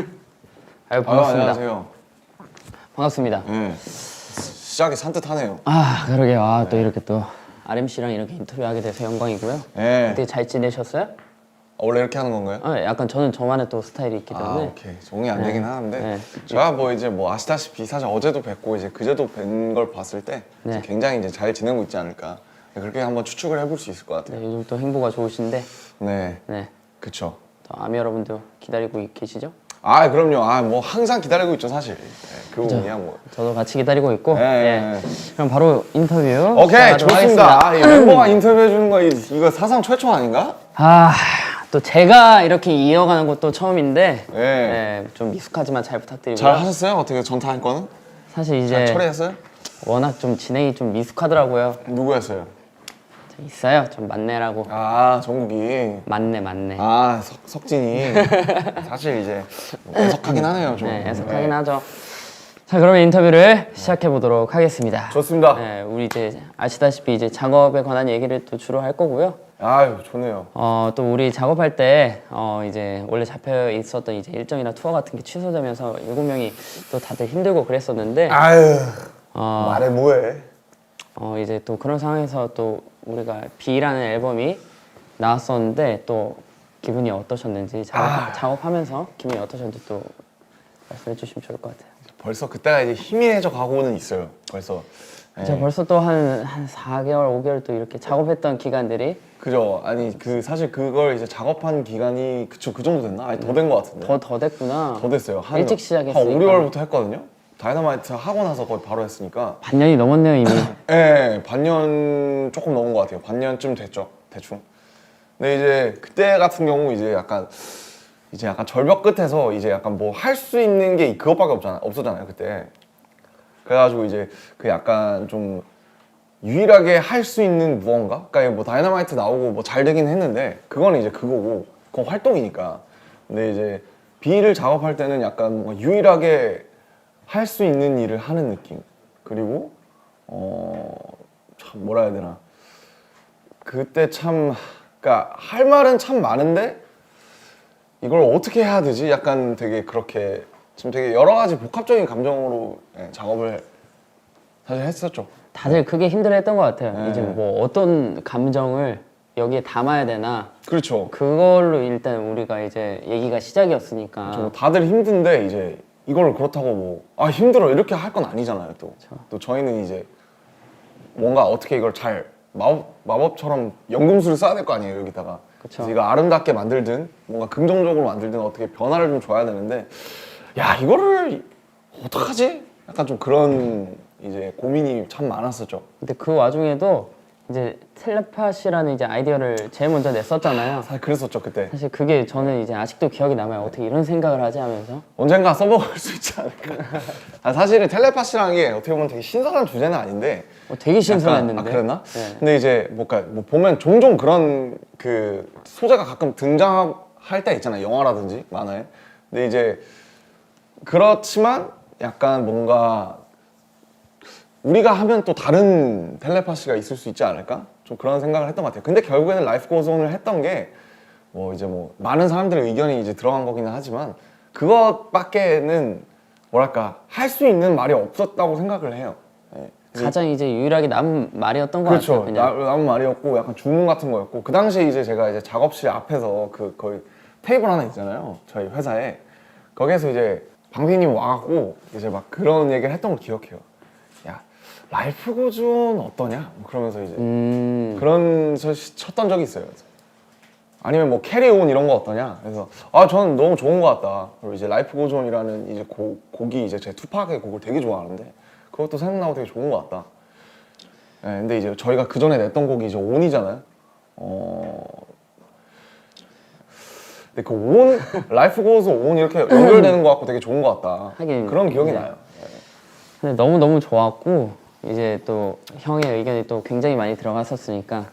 아유, 반갑습니다. 안녕하세요. 반갑습니다. 네. 시작이 산뜻하네요. 아, 그러게요. 아, 또 이렇게 또 RMC랑 이렇게 인터뷰하게 돼서 영광이고요. 네. 어떻게 잘 지내셨어요? 원래 이렇게 하는 건가요? 약간 저는 저만의 또 스타일이 있기 때문에. 오케이. 종이 안 되긴 하는데 네. 제가 뭐 이제 뭐 아시다시피 사실 어제도 뵙고 이제 그제도 뵌 걸 봤을 때 네. 굉장히 이제 잘 지내고 있지 않을까. 그렇게 한번 추측을 해볼 수 있을 것 같아요. 네, 요즘 또 행보가 좋으신데, 네. 네, 그쵸. 또 아미 여러분도 기다리고 계시죠? 아, 그럼요. 뭐 항상 기다리고 있죠, 사실. 네, 그 부분이야 뭐. 저도 같이 기다리고 있고. 네. 그럼 바로 인터뷰. 오케이, 시작하도록 좋습니다. 하겠습니다. 이 멤버가 인터뷰해 주는 거 이거 사상 최초 아닌가? 또 제가 이렇게 이어가는 것도 처음인데, 네. 네, 좀 미숙하지만 잘 부탁드리고요. 잘 하셨어요? 어떻게 전타할 거는? 사실 잘 이제 처리했어요? 워낙 좀 진행이 좀 미숙하더라고요. 누구였어요? 있어요. 좀 만내라고. 아, 정국이. 만내. 아, 석진이. 사실 이제 애석하긴 하네요, 좀. 네, 애석하긴 하죠. 자, 그러면 인터뷰를 시작해 보도록 하겠습니다. 좋습니다. 네, 우리 이제 아시다시피 이제 작업에 관한 얘기를 또 주로 할 거고요. 아유, 좋네요. 또 우리 작업할 때 이제 원래 잡혀 있었던 이제 일정이나 투어 같은 게 취소되면서 7명이 또 다들 힘들고 그랬었는데 아유, 어, 말해 뭐해. 이제 또 그런 상황에서 또 우리가 B라는 앨범이 나왔었는데 또 기분이 어떠셨는지 작업하면서 기분이 어떠셨는지 또 말씀해 주시면 좋을 것 같아요. 벌써 그때가 이제 희미해져 가고는 있어요. 벌써. 네. 제가 벌써 또 한 4개월, 5개월 또 이렇게 작업했던 기간들이 그죠. 아니, 사실 그걸 이제 작업한 기간이 그 정도 됐나? 아니, 더 된 것 같은데. 더 됐구나. 더 됐어요. 일찍 시작했으니까. 한 5, 6월부터 했거든요. 다이너마이트 하고 나서 거의 바로 했으니까. 반년이 넘었네요, 이미. 네, 반년 조금 넘은 것 같아요. 반년쯤 됐죠, 대충. 근데 이제 그때 같은 경우 이제 약간 절벽 끝에서 이제 약간 뭐 할 수 있는 게 그것밖에 없었잖아요, 그때. 그래가지고 이제 그 약간 좀 유일하게 할 수 있는 무언가? 그러니까 뭐 다이너마이트 나오고 뭐 잘 되긴 했는데 그거는 이제 그거고 그건 활동이니까. 근데 이제 B를 작업할 때는 약간 뭔가 유일하게 할 수 있는 일을 하는 느낌. 그리고 참 뭐라 해야 되나. 그때 참 그러니까 할 말은 참 많은데 이걸 어떻게 해야 되지? 약간 되게 그렇게 지금 되게 여러 가지 복합적인 감정으로 작업을 사실 했었죠. 다들 그게 힘들어했던 것 같아요. 네. 이제 뭐 어떤 감정을 여기에 담아야 되나 그렇죠. 그걸로 일단 우리가 이제 얘기가 시작이었으니까. 좀 다들 힘든데 이제 이걸 그렇다고 뭐 힘들어 이렇게 할 건 아니잖아요. 또 저희는 이제 뭔가 어떻게 이걸 잘 마법처럼 연금술을 써야 될 거 아니에요, 여기다가. 그쵸. 그래서 이거 아름답게 만들든 뭔가 긍정적으로 만들든 어떻게 변화를 좀 줘야 되는데 야, 이거를 어떡하지? 약간 좀 그런 이제 고민이 참 많았었죠. 근데 그 와중에도 이제 텔레파시라는 이제 아이디어를 제일 먼저 냈었잖아요. 사실 그랬었죠, 그때. 사실 그게 저는 이제 아직도 기억이 남아요. 어떻게 이런 생각을 하지 하면서. 언젠가 써먹을 수 있지 않을까. 사실은 텔레파시라는 게 어떻게 보면 되게 신선한 주제는 아닌데 되게 신선했는데. 약간, 그랬나? 네. 근데 이제 뭐 보면 종종 그런 그 소재가 가끔 등장할 때 있잖아요. 영화라든지 만화에. 근데 이제 그렇지만 약간 뭔가 우리가 하면 또 다른 텔레파시가 있을 수 있지 않을까? 좀 그런 생각을 했던 것 같아요. 근데 결국에는 라이프 고즈 온을 했던 게 뭐 이제 뭐 많은 사람들의 의견이 이제 들어간 거기는 하지만 그것밖에는 뭐랄까 할 수 있는 말이 없었다고 생각을 해요. 네. 가장 이제 유일하게 남은 말이었던 것 그렇죠. 같아요. 그냥. 남은 말이었고 약간 주문 같은 거였고 그 당시에 이제 제가 이제 작업실 앞에서 그 거의 테이블 하나 있잖아요. 저희 회사에 거기에서 이제 방피님 와갖고 이제 막 그런 얘기를 했던 걸 기억해요. 야, 라이프 고즈 온 어떠냐? 뭐 그러면서 이제 그런 쳤던 적이 있어요. 그래서 아니면 뭐 캐리온 이런 거 어떠냐? 그래서 저는 너무 좋은 것 같다. 그리고 이제 라이프 고즈 온이라는 이제 곡이 이제 제 투팍의 곡을 되게 좋아하는데 그것도 생각나고 되게 좋은 것 같다. 네, 근데 이제 저희가 그 전에 냈던 곡이 이제 온이잖아요. 근데 그 온, 라이프 고즈 온 이렇게 연결되는 것 같고 되게 좋은 것 같다. 하긴, 그런 기억이 네. 나요. 근데 너무 좋았고 이제 또 형의 의견이 또 굉장히 많이 들어갔었으니까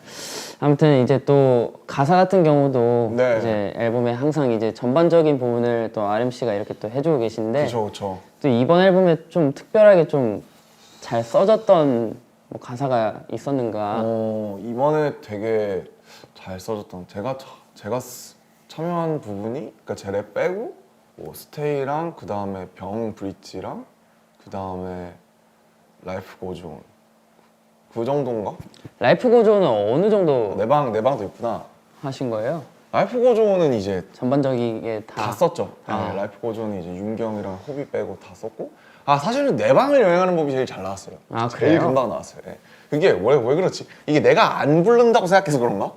아무튼 이제 또 가사 같은 경우도 네. 이제 앨범에 항상 이제 전반적인 부분을 또 RMC가 이렇게 또 해주고 계신데 그렇죠. 또 이번 앨범에 좀 특별하게 좀 잘 써졌던 뭐 가사가 있었는가? 이번에 되게 잘 써졌던 제가 참여한 부분이 그러니까 제 랩 빼고 뭐 스테이랑 그 다음에 병 브릿지랑 그 다음에 라이프 고존 그 정도인가? 라이프 고조는 어느 정도 내 방도 있구나. 하신 거예요? 라이프 고존은 이제 전반적이게 다 다. 썼죠. 아. 네, 라이프 고존은 이제 윤경이랑 호비 빼고 다 썼고 아 사실은 내 방을 여행하는 법이 제일 잘 나왔어요. 아, 제일 그래요? 금방 나왔어요. 예. 그게 왜 그렇지? 이게 내가 안 부른다고 생각해서 그런가?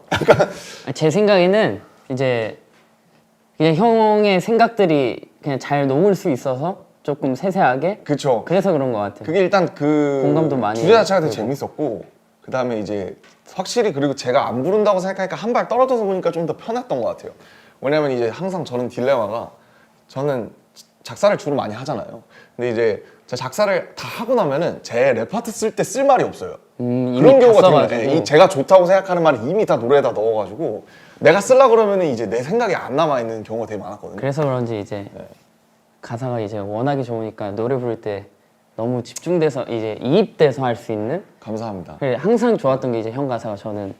제 생각에는 이제 그냥 형의 생각들이 그냥 잘 녹을 수 있어서 조금 세세하게 그쵸. 그래서 그런 것 같아요. 그게 일단 그 공감도 많이 주제 자체가 되게 되고. 재밌었고 그 다음에 이제 확실히 그리고 제가 안 부른다고 생각하니까 한 발 떨어져서 보니까 좀 더 편했던 것 같아요. 왜냐면 이제 항상 저는 딜레마가 저는 작사를 주로 많이 하잖아요. 근데 이제 제가 작사를 다 하고 나면은 제 레파트 쓸 때 쓸 말이 없어요. 이미 그런 다 경우가 써가지고. 되게 많아요. 제가 좋다고 생각하는 말을 이미 다 노래에다 넣어가지고 내가 쓰려 그러면은 이제 내 생각이 안 남아 있는 경우가 되게 많았거든요. 그래서 그런지 이제 네. 가사가 이제 워낙에 좋으니까 노래 부를 때 너무 집중돼서 이제 이입돼서 할 수 있는. 감사합니다. 그래, 항상 좋았던 게 이제 형 가사가 저는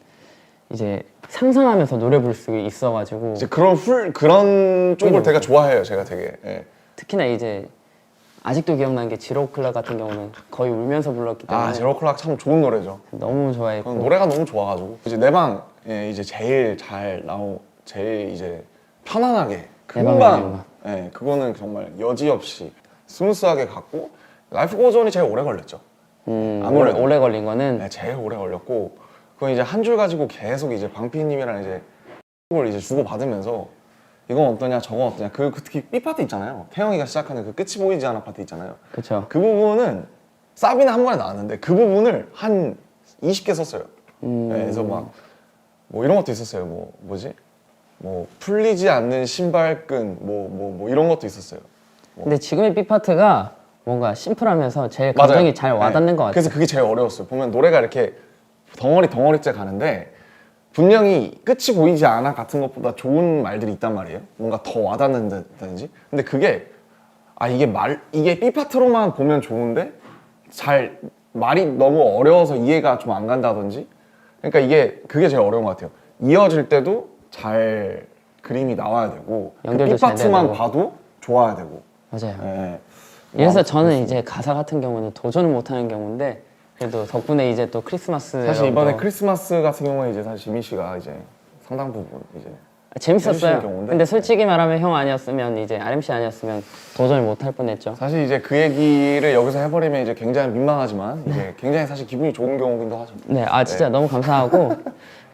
이제 상상하면서 노래 부를 수 있어가지고 이제 그런 쪽을 되게 좋아해요. 제가 되게. 예. 특히나 이제 아직도 기억나는 게 지로클라 같은 경우는 거의 울면서 불렀기 때문에 아 제로클락 참 좋은 노래죠. 너무 좋아했고. 노래가 너무 좋아가지고 이제 내 방에 이제 제일 제일 이제 편안하게 내 방에 금방 그거는 정말 여지없이 스무스하게 갔고 라이프 고전이 제일 오래 걸렸죠. 아무래도. 오래 걸린 거는 네, 제일 오래 걸렸고 그건 이제 한 줄 가지고 계속 이제 방피님이랑 이제 을 이제 주고 받으면서 이건 어떠냐 저건 어떠냐 그 특히 B 파트 있잖아요. 태영이가 시작하는 그 끝이 보이지 않아 파트 있잖아요. 그쵸. 그 부분은 사비는 한 번에 나왔는데 그 부분을 한 20개 썼어요. 네, 그래서 막 뭐 이런 것도 있었어요. 뭐 풀리지 않는 신발끈 뭐 이런 것도 있었어요. 근데 지금의 B 파트가 뭔가 심플하면서 제일 감정이 맞아요. 잘 와닿는 네. 것 같아요. 그래서 그게 제일 어려웠어요. 보면 노래가 이렇게 덩어리째 가는데 분명히 끝이 보이지 않아 같은 것보다 좋은 말들이 있단 말이에요. 뭔가 더 와닿는다든지. 근데 그게 이게 B 파트로만 보면 좋은데 잘 말이 너무 어려워서 이해가 좀 안 간다든지. 그러니까 그게 제일 어려운 것 같아요. 이어질 때도 잘 그림이 나와야 되고 그 연결도 B 잘 파트만 되고. 봐도 좋아야 되고. 맞아요. 네. 그래서 저는 이제 가사 같은 경우는 도전을 못하는 경우인데 그래도 덕분에 이제 또 크리스마스 사실 이번에 크리스마스 같은 경우에 이제 사실 지민 씨가 이제 상당 부분 이제 해주시는 재밌었어요. 경우인데. 근데 솔직히 말하면 형 아니었으면 이제 RMC 아니었으면 도전을 못할 뻔했죠. 사실 이제 그 얘기를 여기서 해버리면 이제 굉장히 민망하지만 이제 굉장히 사실 기분이 좋은 경우기도 하죠. 네, 진짜 너무 감사하고.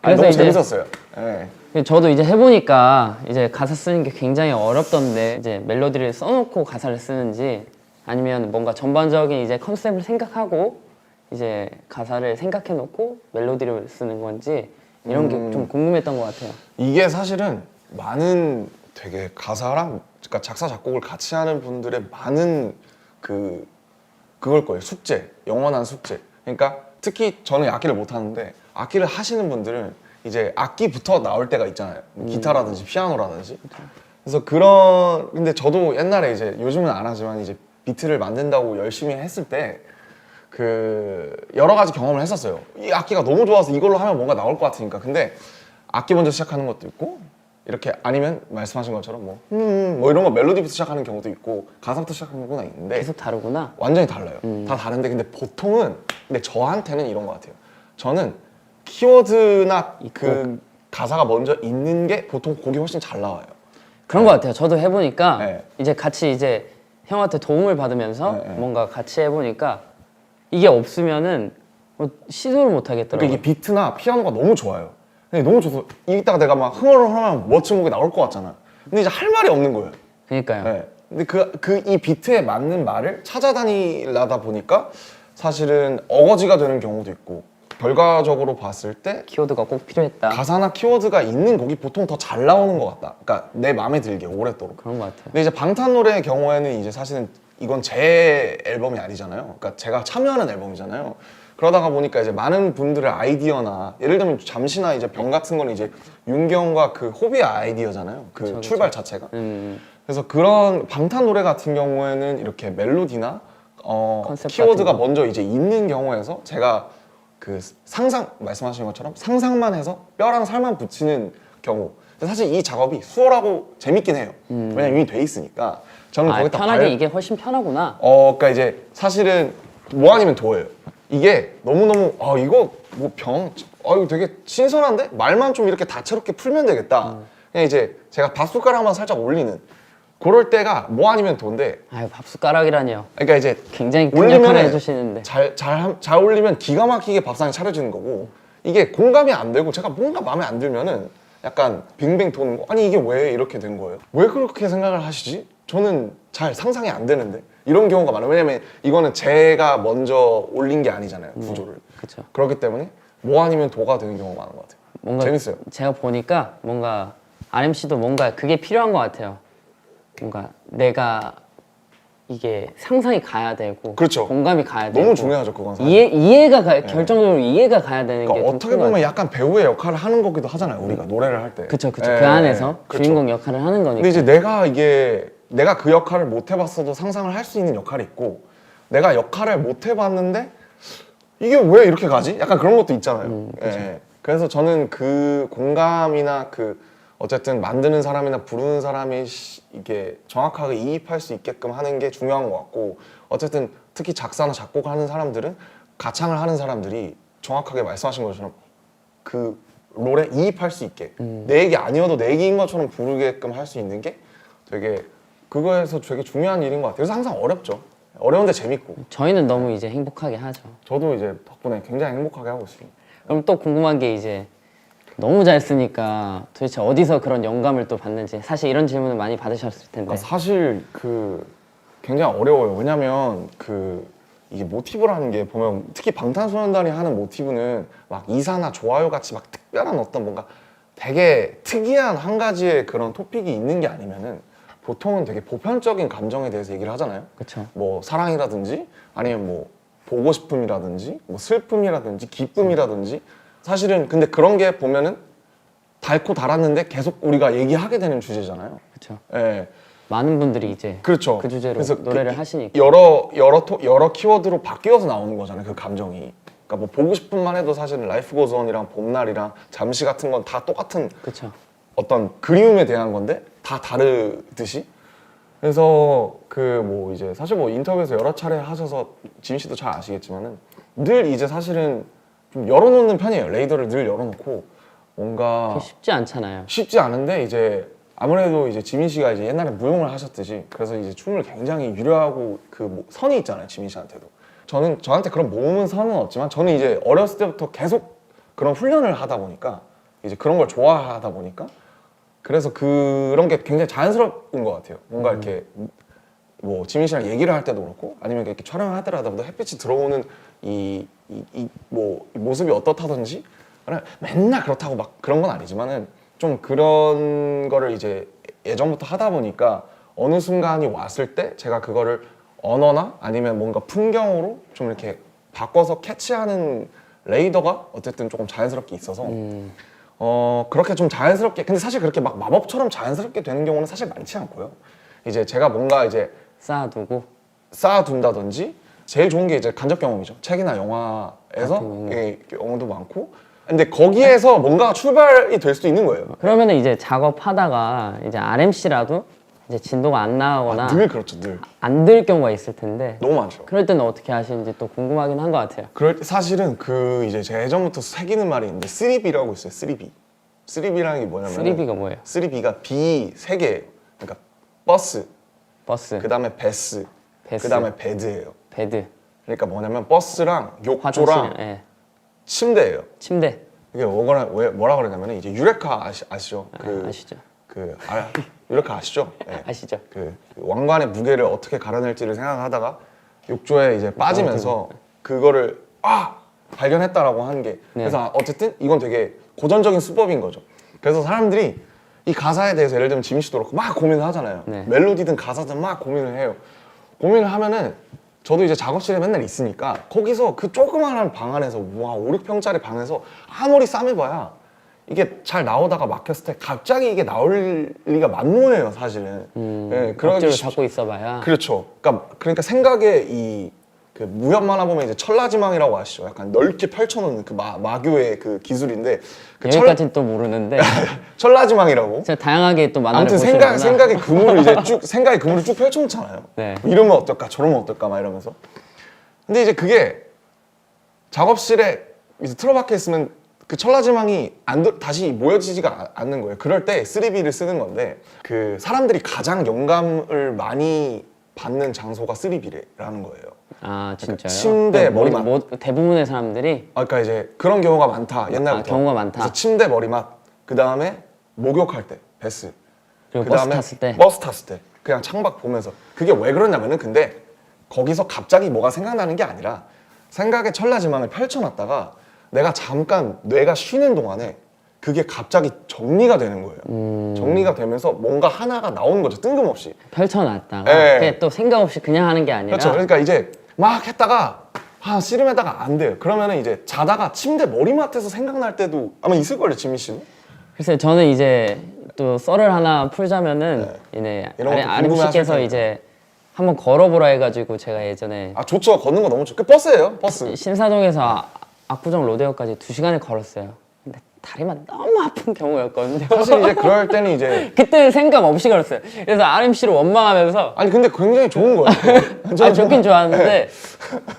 아니, 그래서 너무 이제 재밌었어요. 네. 저도 이제 해보니까 이제 가사 쓰는 게 굉장히 어렵던데 이제 멜로디를 써놓고 가사를 쓰는지 아니면 뭔가 전반적인 이제 컨셉을 생각하고 이제 가사를 생각해놓고 멜로디를 쓰는 건지 이런 게 좀 궁금했던 것 같아요. 이게 사실은 많은 되게 가사랑 그러니까 작사 작곡을 같이 하는 분들의 많은 그걸 거예요. 숙제, 영원한 숙제. 그러니까 특히 저는 악기를 못 하는데 악기를 하시는 분들은 이제 악기부터 나올 때가 있잖아요. 기타라든지 피아노라든지. 그래서 근데 저도 옛날에 이제 요즘은 안 하지만 이제 비트를 만든다고 열심히 했을 때 여러 가지 경험을 했었어요. 이 악기가 너무 좋아서 이걸로 하면 뭔가 나올 것 같으니까. 근데 악기 먼저 시작하는 것도 있고 이렇게 아니면 말씀하신 것처럼 뭐 이런 거 멜로디부터 시작하는 경우도 있고 가사부터 시작하는 경우가 있는데 계속 다르구나. 완전히 달라요. 다 다른데 근데 보통은 근데 저한테는 이런 것 같아요. 저는 키워드나 그 가사가 먼저 있는 게 보통 곡이 훨씬 잘 나와요. 그런 것 같아요. 저도 해보니까 네. 이제 같이 이제 형한테 도움을 받으면서 네. 뭔가 같이 해보니까 이게 없으면은 뭐 시도를 못 하겠더라고요. 그러니까 이게 비트나 피아노가 너무 좋아요. 근데 너무 좋아서 이따가 내가 막 흥얼흥얼하면 멋진 곡이 나올 것 같잖아. 근데 이제 할 말이 없는 거예요. 그러니까요. 네. 근데 이 비트에 맞는 말을 찾아다니려다 보니까 사실은 어거지가 되는 경우도 있고 결과적으로 봤을 때 키워드가 꼭 필요했다. 가사나 키워드가 있는 곡이 보통 더 잘 나오는 것 같다. 그러니까 내 마음에 들게 오랫도록. 그런 것 같아요. 근데 이제 방탄 노래의 경우에는 이제 사실은 이건 제 앨범이 아니잖아요. 그러니까 제가 참여하는 앨범이잖아요. 그러다가 보니까 이제 많은 분들의 아이디어나 예를 들면 잠시나 이제 병 같은 거는 이제 윤경과 그 호비의 아이디어잖아요. 그 출발 자체가. 그래서 그런 방탄 노래 같은 경우에는 이렇게 멜로디나 컨셉 키워드가 같은 거. 먼저 이제 있는 경우에서 제가 말씀하신 것처럼 상상만 해서 뼈랑 살만 붙이는 경우. 근데 사실 이 작업이 수월하고 재밌긴 해요. 왜냐면 이미 돼 있으니까. 저는 아, 거기다 편하게 이게 훨씬 편하구나. 그러니까 이제 사실은 뭐 아니면 도예요. 이게 너무너무 이거 뭐 이거 되게 신선한데? 말만 좀 이렇게 다채롭게 풀면 되겠다. 그냥 이제 제가 밥숟가락만 살짝 올리는 그럴 때가 뭐 아니면 도인데 아유, 밥숟가락이라니요. 그러니까 이제 굉장히 큰 역할을 올리면은 해주시는데. 잘 올리면 기가 막히게 밥상이 차려지는 거고 이게 공감이 안 되고 제가 뭔가 마음에 안 들면은 약간 빙빙 도는 거 아니 이게 왜 이렇게 된 거예요? 왜 그렇게 생각을 하시지? 저는 잘 상상이 안 되는데 이런 경우가 많아요. 왜냐면 이거는 제가 먼저 올린 게 아니잖아요, 구조를. 그쵸. 그렇기 때문에 뭐 아니면 도가 되는 경우가 많은 것 같아요. 뭔가 재밌어요. 제가 보니까 뭔가 RMC도 뭔가 그게 필요한 것 같아요. 뭔가 내가 이게 상상이 가야 되고 그렇죠. 공감이 가야 되고 너무 중요하죠, 그건 사실. 이해가 결정적으로 이해가 가야 되는 게 그러니까 좀 어떻게 큰 것 보면 같아요. 약간 배우의 역할을 하는 거기도 하잖아요, 우리가 노래를 할 때. 그쵸. 예, 그 안에서 그쵸. 주인공 역할을 하는 거니까. 근데 이제 내가 그 역할을 못 해봤어도 상상을 할 수 있는 역할이 있고 내가 역할을 못 해봤는데 이게 왜 이렇게 가지? 약간 그런 것도 있잖아요. 예. 그래서 저는 그 공감이나 그 어쨌든 만드는 사람이나 부르는 사람이 이게 정확하게 이입할 수 있게끔 하는 게 중요한 것 같고 어쨌든 특히 작사나 작곡하는 사람들은 가창을 하는 사람들이 정확하게 말씀하신 것처럼 그 롤에 이입할 수 있게 내 얘기 아니어도 내 얘기인 것처럼 부르게끔 할 수 있는 게 되게 그거에서 되게 중요한 일인 것 같아요. 그래서 항상 어렵죠. 어려운데 재밌고 저희는 너무 이제 행복하게 하죠. 저도 이제 덕분에 굉장히 행복하게 하고 있습니다. 그럼 또 궁금한 게 이제 너무 잘 쓰니까 도대체 어디서 그런 영감을 또 받는지 사실 이런 질문을 많이 받으셨을 텐데. 그러니까 사실 그 굉장히 어려워요. 왜냐면 그 이게 모티브라는 게 보면 특히 방탄소년단이 하는 모티브는 막 이사나 좋아요 같이 막 특별한 어떤 뭔가 되게 특이한 한 가지의 그런 토픽이 있는 게 아니면은 보통은 되게 보편적인 감정에 대해서 얘기를 하잖아요. 그쵸. 뭐 사랑이라든지 아니면 뭐 보고 싶음이라든지 뭐 슬픔이라든지 기쁨이라든지 사실은 근데 그런 게 보면은 닮고 달았는데 계속 우리가 얘기하게 되는 주제잖아요. 그쵸. 예. 많은 분들이 이제 그렇죠. 그 주제로 그래서 노래를 하시니까. 여러 키워드로 바뀌어서 나오는 거잖아요. 그 감정이. 그러니까 뭐 보고 싶은만 해도 사실은 라이프 고즈 온이랑 봄날이랑 잠시 같은 건 다 똑같은 그쵸. 어떤 그리움에 대한 건데 다 다르듯이. 그래서 그 뭐 이제 사실 뭐 인터뷰에서 여러 차례 하셔서 지민 씨도 잘 아시겠지만은 늘 이제 사실은 좀 열어놓는 편이에요. 레이더를 늘 열어놓고 뭔가 그게 쉽지 않잖아요. 쉽지 않은데 이제 아무래도 이제 지민 씨가 이제 옛날에 무용을 하셨듯이 그래서 이제 춤을 굉장히 유려하고 그 뭐 선이 있잖아요, 지민 씨한테도. 저한테 그런 몸은 선은 없지만 저는 이제 어렸을 때부터 계속 그런 훈련을 하다 보니까 이제 그런 걸 좋아하다 보니까 그래서 그런 게 굉장히 자연스러운 것 같아요. 뭔가 이렇게 뭐 지민 씨랑 얘기를 할 때도 그렇고 아니면 이렇게 촬영을 하더라도 햇빛이 들어오는 이 모습이 어떻다든지 맨날 그렇다고 막 그런 건 아니지만은 좀 그런 거를 이제 예전부터 하다 보니까 어느 순간이 왔을 때 제가 그거를 언어나 아니면 뭔가 풍경으로 좀 이렇게 바꿔서 캐치하는 레이더가 어쨌든 조금 자연스럽게 있어서 그렇게 좀 자연스럽게 근데 사실 그렇게 막 마법처럼 자연스럽게 되는 경우는 사실 많지 않고요. 이제 제가 뭔가 이제 쌓아두고. 쌓아둔다든지 제일 좋은 게 이제 간접 경험이죠. 책이나 영화에서 같은 경우도 많고 근데 거기에서 뭔가 출발이 될 수도 있는 거예요. 그러면은 이제 작업하다가 이제 RMC라도 이제 진도가 안 나가거나 늘 그렇죠, 늘 안 될 경우가 있을 텐데 너무 많죠. 그럴 때는 어떻게 하시는지 또 궁금하긴 한 것 같아요. 그럴 때 사실은 그 이제 제가 예전부터 새기는 말이 있는데 3B라고 있어요. 3B. 3B라는 게 뭐냐면 3B가 뭐예요? 3B가 B 세 개예요. 그러니까 버스, 버스, 그다음에 베스, 베스. 그다음에 베드예요. 베드, 그러니까 뭐냐면 버스랑 욕조랑 화장실, 예. 침대예요. 침대. 이게 뭐라 그러냐면 이제 유레카 아시죠? 아시죠? 유레카 아시죠? 네. 아시죠? 그 왕관의 무게를 어떻게 갈아낼지를 생각하다가 욕조에 이제 빠지면서 그거를 발견했다라고 하는 게 네. 그래서 어쨌든 이건 되게 고전적인 수법인 거죠. 그래서 사람들이 이 가사에 대해서 예를 들면 지민 씨도 그렇고 막 고민을 하잖아요. 네. 멜로디든 가사든 막 고민을 해요. 고민을 하면은 저도 이제 작업실에 맨날 있으니까 거기서 그 조그마한 방 안에서 5, 6평짜리 방에서 아무리 싸매봐야 이게 잘 나오다가 막혔을 때 갑자기 이게 나올 리가 만무해요, 사실은. 예, 억지로 잡고 있어봐야. 그렇죠. 그러니까 생각의 이 그 그 무협 만화 보면 이제 천라지망이라고 아시죠? 약간 넓게 펼쳐놓는 그 마교의 그 기술인데 그 여기까지는 또 모르는데 천라지망이라고. 제가 다양하게 또 만화를 아무튼 보시는구나. 생각의 그물을 이제 쭉 생각의 그물을 쭉 펼쳐놓잖아요. 네. 이러면 어떨까, 저러면 어떨까 막 이러면서. 근데 이제 그게 작업실에 이제 틀어박혀 있으면 그 천라지망이 다시 모여지지가 않는 거예요. 그럴 때 3B를 쓰는 건데 그 사람들이 가장 영감을 많이 받는 장소가 3B라는 거예요. 아 진짜요? 침대, 머리맡. 대부분의 사람들이 그러니까 이제 그런 경우가 많다. 옛날부터. 경우가 많다. 그래서 침대, 머리맡. 그 다음에 목욕할 때 베스. 그리고 그다음에 버스 탔을 때 그냥 창밖 보면서. 그게 왜 그러냐면은 근데 거기서 갑자기 뭐가 생각나는 게 아니라 생각의 천라지망을 펼쳐놨다가 내가 잠깐 뇌가 쉬는 동안에 그게 갑자기 정리가 되는 거예요. 정리가 되면서 뭔가 하나가 나오는 거죠. 뜬금없이. 펼쳐놨다가 네. 그게 또 생각 없이 그냥 하는 게 아니라 그렇죠. 그러니까 이제 막 했다가 씨름했다가 안 돼요. 그러면은 이제 자다가 침대 머리맡에서 생각날 때도 아마 있을 걸요, 지민 씨는. 글쎄요, 저는 이제 또 썰을 하나 풀자면은 이제 이런 것도 아름 씨께서 궁금해하실 이제 한번 걸어보라 해가지고 제가 예전에 아 좋죠. 걷는 거 너무 좋죠. 그 버스예요, 버스. 신사동에서 압구정 로데오까지 2시간을 걸었어요. 근데 다리만 너무 아픈 경우였거든요. 사실 이제 그럴 때는 이제 그때는 생각 없이 걸었어요. 그래서 아름 씨를 원망하면서 아니 근데 굉장히 좋은 거예요. 아 좋긴 좋았는데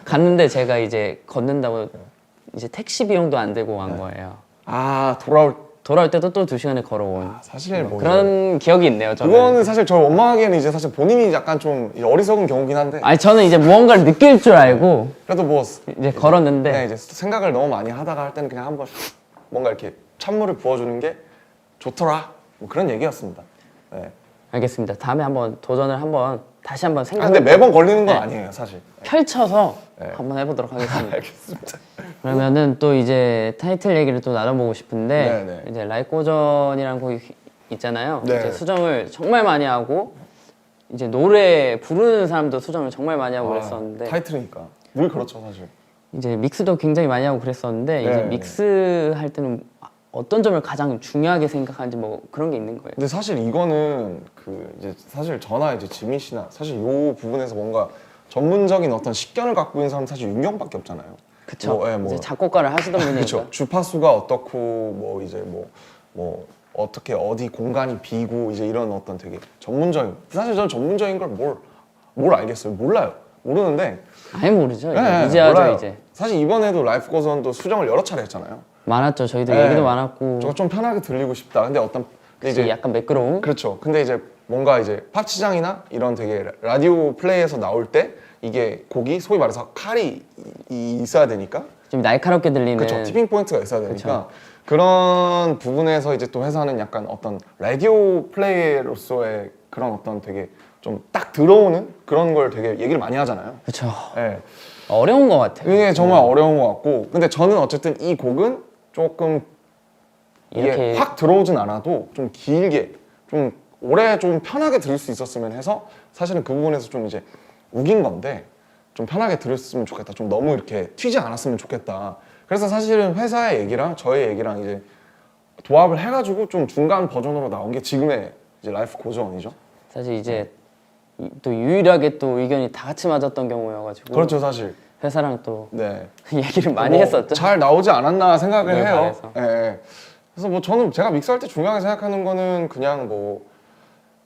갔는데 제가 이제 걷는다고 이제 택시 비용도 안 들고 간 거예요. 아 돌아올 때도 또 2시간을 걸어온 사실 뭐 그런 기억이 있네요. 저는. 그거는 사실 저 원망하기에는 이제 사실 본인이 약간 좀 어리석은 경우긴 한데 아니 저는 이제 무언가를 느낄 줄 알고 그래도 뭐 이제 걸었는데 그냥 이제 생각을 너무 많이 하다가 할 때는 그냥 한번 뭔가 이렇게 찬물을 부어주는 게 좋더라 뭐 그런 얘기였습니다. 네. 알겠습니다. 다음에 한번 도전을 다시 한번 아, 생각을 근데 매번 걸리는 건 네. 아니에요, 사실. 펼쳐서 네. 한번 해보도록 하겠습니다. 알겠습니다. 그러면은 또 이제 타이틀 얘기를 또 나눠보고 싶은데 네네. 이제 라이꼬전이라는 곡이 있잖아요. 네. 이제 수정을 정말 많이 하고 이제 노래 부르는 사람도 수정을 정말 많이 하고 그랬었는데 타이틀이니까 늘 그렇죠, 사실. 이제 믹스도 굉장히 많이 하고 그랬었는데 이제 네. 믹스 할 때는 어떤 점을 가장 중요하게 생각하는지 뭐 그런 게 있는 거예요. 근데 사실 이거는 그 이제 사실 저나 이제 지민 씨나 사실 요 부분에서 뭔가 전문적인 어떤 식견을 갖고 있는 사람 은 사실 윤경밖에 없잖아요. 그쵸. 뭐, 예, 뭐. 이제 작곡가를 하시던 분이니까. 그렇죠. 주파수가 어떻고 뭐 이제 뭐 어떻게 어디 공간이 비고 이제 이런 어떤 되게 전문적인 사실 저는 전문적인 걸 뭘 알겠어요. 몰라요. 모르는데 아예 모르죠. 이제. 네, 이제 하죠 몰라요. 이제. 사실 이번에도 라이프 고전도 수정을 여러 차례 했잖아요. 많았죠. 저희도 네. 얘기도 많았고. 저거 좀 편하게 들리고 싶다. 근데 근데 이제 약간 매끄러움. 그렇죠. 근데 이제 뭔가 이제 팝 시장이나 이런 되게 라디오 플레이에서 나올 때 이게 곡이 소위 말해서 칼이 있어야 되니까 좀 날카롭게 들리는. 그렇죠. 티핑 포인트가 있어야 되니까 그런 부분에서 이제 또 회사는 약간 어떤 라디오 플레이로서의 그런 어떤 되게 좀 딱 들어오는 그런 걸 되게 얘기를 많이 하잖아요. 그렇죠. 예. 어려운 것 같아요. 그게 정말 어려운 것 같고 근데 저는 어쨌든 이 곡은 조금 이게 이렇게 확 들어오진 않아도 좀 길게 좀 오래 좀 편하게 들을 수 있었으면 해서 사실은 그 부분에서 좀 이제 우긴 건데 좀 편하게 들었으면 좋겠다. 좀 너무 이렇게 튀지 않았으면 좋겠다. 그래서 사실은 회사의 얘기랑 저의 얘기랑 이제 도합을 해가지고 좀 중간 버전으로 나온 게 지금의 이제 라이프 고전이죠. 사실 이제 또 유일하게 또 의견이 다 같이 맞았던 경우여가지고. 그렇죠, 사실. 회사랑 또 네. 얘기를 많이 뭐 했었죠. 잘 나오지 않았나 생각을 네, 해요. 반해서. 예, 예. 그래서 뭐 저는 제가 믹스할 때 중요하게 생각하는 거는 그냥 뭐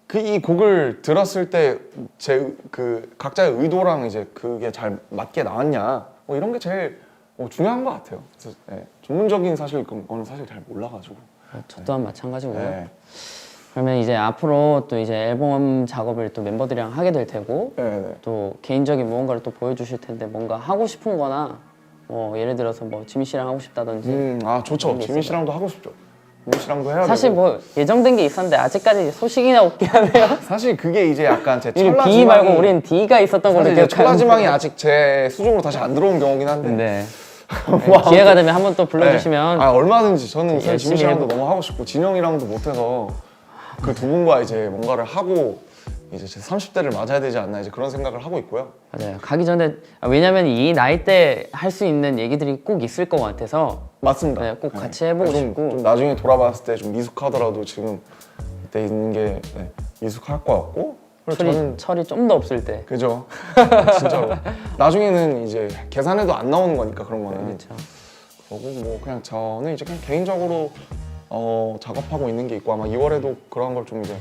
그 이 곡을 들었을 때 제 그 각자의 의도랑 이제 그게 잘 맞게 나왔냐 뭐 이런 게 제일 중요한 것 같아요. 그래서 전문적인 사실 그거는 사실 잘 몰라가지고. 저 또한 마찬가지고요. 네. 그러면 이제 앞으로 또 이제 앨범 작업을 또 멤버들이랑 하게 될 테고 네. 또 개인적인 무언가를 또 보여주실 텐데 뭔가 하고 싶은 거나 뭐 예를 들어서 뭐 지민 씨랑 하고 싶다든지 아 좋죠. 지민 씨랑도 하고 싶죠. 지민 씨랑도 해야 사실 되고. 뭐 예정된 게 있었는데 아직까지 소식이나 없긴 하네요. 사실 그게 이제 약간 제 우리 천라지망이 B 말고 우린 D가 있었던 걸로 사실 이제 기억하는데 천라지망이 아직 제 수중으로 다시 안 들어온 경우긴 한데. 네. 기회가 되면 한번 또 불러주시면 네. 얼마든지 저는 사실 열심히 지민 씨랑도 해볼게요. 너무 하고 싶고 진영이랑도 못해서 그 두 분과 이제 뭔가를 하고 이제 제 30대를 맞아야 되지 않나 이제 그런 생각을 하고 있고요. 맞아요. 가기 전에 왜냐면 이 나이 때 할 수 있는 얘기들이 꼭 있을 것 같아서 맞습니다. 네, 꼭 같이 해보고 싶고. 좀 나중에 돌아봤을 때 좀 미숙하더라도 지금 이때 있는 게 미숙할 것 같고 그리고 철이 좀 더 없을 때. 그죠. 진짜로. 나중에는 이제 계산해도 안 나오는 거니까 그런 거는. 그렇죠. 그리고 뭐 그냥 저는 이제 그냥 개인적으로 작업하고 있는 게 있고 아마 2월에도 그런 걸 좀 이제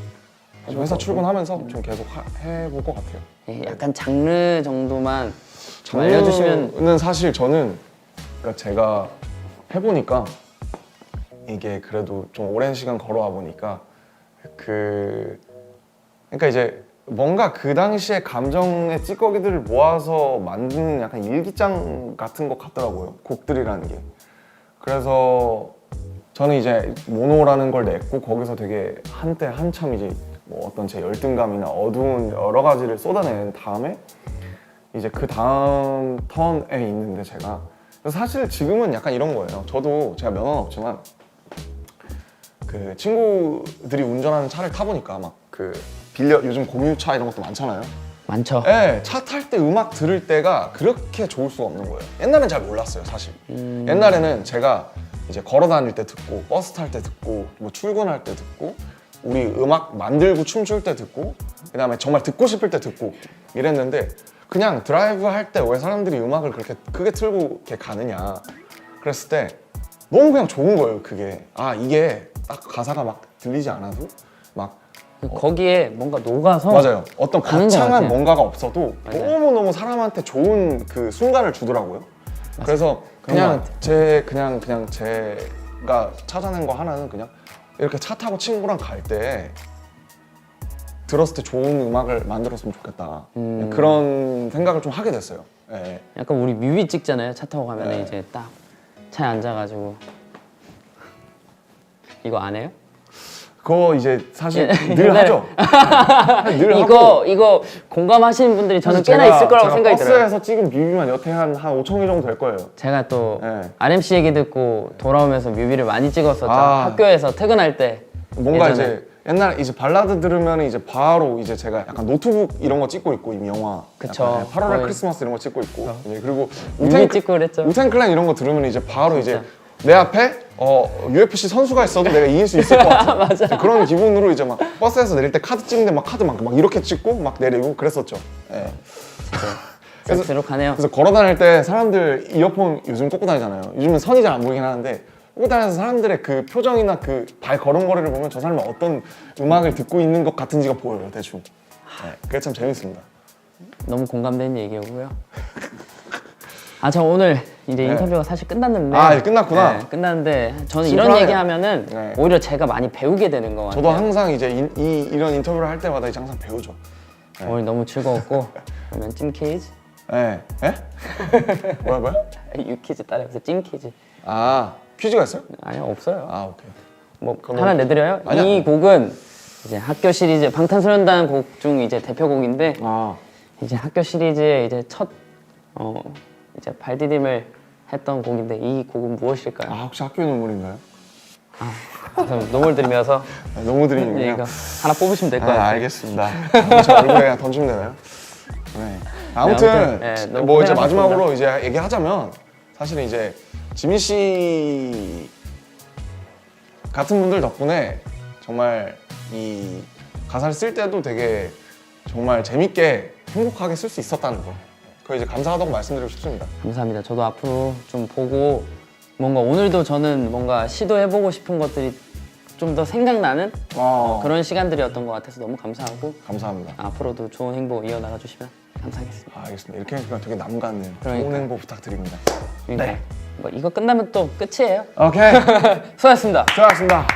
회사 출근하면서 좀 계속 해볼 것 같아요. 예, 약간 장르 정도만 좀 알려주시면. 장르는 사실 저는 그러니까 제가 해보니까 이게 그래도 좀 오랜 시간 걸어와 보니까 그러니까 이제 뭔가 그 당시의 감정의 찌꺼기들을 모아서 만드는 약간 일기장 같은 것 같더라고요. 곡들이라는 게. 그래서 저는 이제 모노라는 걸 냈고 거기서 되게 한때 한참 이제 뭐 어떤 제 열등감이나 어두운 여러 가지를 쏟아낸 다음에 이제 그 다음 턴에 있는데 제가 그래서 사실 지금은 약간 이런 거예요. 저도 제가 면허는 없지만 그 친구들이 운전하는 차를 타보니까 막 그 빌려 요즘 공유차 이런 것도 많잖아요. 많죠. 네, 차 탈 때 음악 들을 때가 그렇게 좋을 수가 없는 거예요. 옛날엔 잘 몰랐어요, 사실. 옛날에는 제가 이제 걸어 다닐 때 듣고, 버스 탈 때 듣고, 뭐 출근할 때 듣고, 우리 음악 만들고 춤출 때 듣고, 그 다음에 정말 듣고 싶을 때 듣고 이랬는데 그냥 드라이브 할 때 왜 사람들이 음악을 그렇게 크게 틀고 이렇게 가느냐 그랬을 때 너무 그냥 좋은 거예요, 그게. 아, 이게 딱 가사가 막 들리지 않아도 막 거기에 뭔가 녹아서. 맞아요. 어떤 가는 것 거창한 같아요. 뭔가가 없어도 맞아요. 너무너무 사람한테 좋은 그 순간을 주더라고요. 그래서 그런 그냥 제가 찾아낸 거 하나는 그냥 이렇게 차 타고 친구랑 갈 때 들었을 때 좋은 음악을 만들었으면 좋겠다. 그런 생각을 좀 하게 됐어요. 예. 약간 우리 뮤비 찍잖아요. 차 타고 가면 네. 이제 딱 차에 앉아가지고. 이거 안 해요? 그거 이제 사실 늘 옛날에- 하죠. 늘 하고. 이거 공감하시는 분들이 저는 사실 꽤나 있을 거라고 제가 생각이 들어요. 버스에서 찍은 뮤비만 여태 한 5천 개 정도 될 거예요. 제가 또 네. RM 씨 얘기 듣고 돌아오면서 뮤비를 많이 찍었었죠. 아. 학교에서 퇴근할 때. 뭔가 예전에. 이제 옛날 이제 발라드 들으면 이제 바로 이제 제가 약간 노트북 이런 거 찍고 있고 이미 영화. 그쵸. 약간 8월의 거의. 크리스마스 이런 거 찍고 있고. 예, 그리고 뮤비 찍고 그랬죠. 우텐클랜 이런 거 들으면 이제 바로 진짜. 이제 내 앞에 UFC 선수가 있어도 내가 이길 수 있을 것 같아. 맞아. 그런 기분으로 이제 막 버스에서 내릴 때 카드 찍는데 막 카드 막 이렇게 찍고 막 내리고 그랬었죠. 예. 그래서- 세트로 가네요. 그래서 걸어 다닐 때 사람들 이어폰 요즘 꽂고 다니잖아요. 요즘은 선이 잘 안 보이긴 하는데 꽂고 다니면서 사람들의 그 표정이나 그 발 걸음걸이를 보면 저 사람이 어떤 음악을 듣고 있는 것 같은지가 보여요, 대충. 네, 그게 참 재밌습니다. 너무 공감되는 얘기고요. 저 오늘 이제 네. 인터뷰가 사실 끝났는데. 아, 이제 끝났구나. 네, 끝났는데 저는 이런 심플하네요. 얘기하면은 네. 오히려 제가 많이 배우게 되는 것 같아요. 저도 항상 이제 이런 인터뷰를 할 때마다 이제 항상 배우죠. 오늘 너무 즐거웠고 그러면 찜 퀴즈, 네. 예? 뭐야? 유퀴즈 따라해서 찜 퀴즈. 아, 퀴즈가 있어요? 아니요, 없어요. 아, 오케이. 뭐 그럼 하나 내드려요? 아니야. 이 곡은 이제 학교 시리즈 방탄소년단 곡 중 이제 대표곡인데 아, 이제 학교 시리즈의 이제 첫 이제 발디딤을 했던 곡인데 이 곡은 무엇일까요? 혹시 학교의 눈물인가요? 그래서 눈물 들면서 너무 이거 드리는군요. 하나 뽑으시면 될 것 같아요. 알겠습니다. 제 얼굴에 그냥 던지면 되나요? 네. 아무튼 아무튼, 네, 너무 뭐 이제 고생하셨습니다. 마지막으로 이제 얘기하자면 사실은 이제 지민 씨 같은 분들 덕분에 정말 이 가사를 쓸 때도 되게 정말 재밌게 행복하게 쓸 수 있었다는 거. 그거 이제 감사하다고 말씀드리고 싶습니다. 감사합니다. 저도 앞으로 좀 보고 뭔가 오늘도 저는 뭔가 시도해보고 싶은 것들이 좀 더 생각나는 그런 시간들이었던 것 같아서 너무 감사하고 감사합니다. 앞으로도 좋은 행복 이어나가 주시면 감사하겠습니다. 알겠습니다. 이렇게 하니까 되게 남 같네요. 좋은 그러니까요. 행복 부탁드립니다. 그러니까 네. 뭐 이거 끝나면 또 끝이에요. 오케이. 수고하셨습니다. 수고하셨습니다.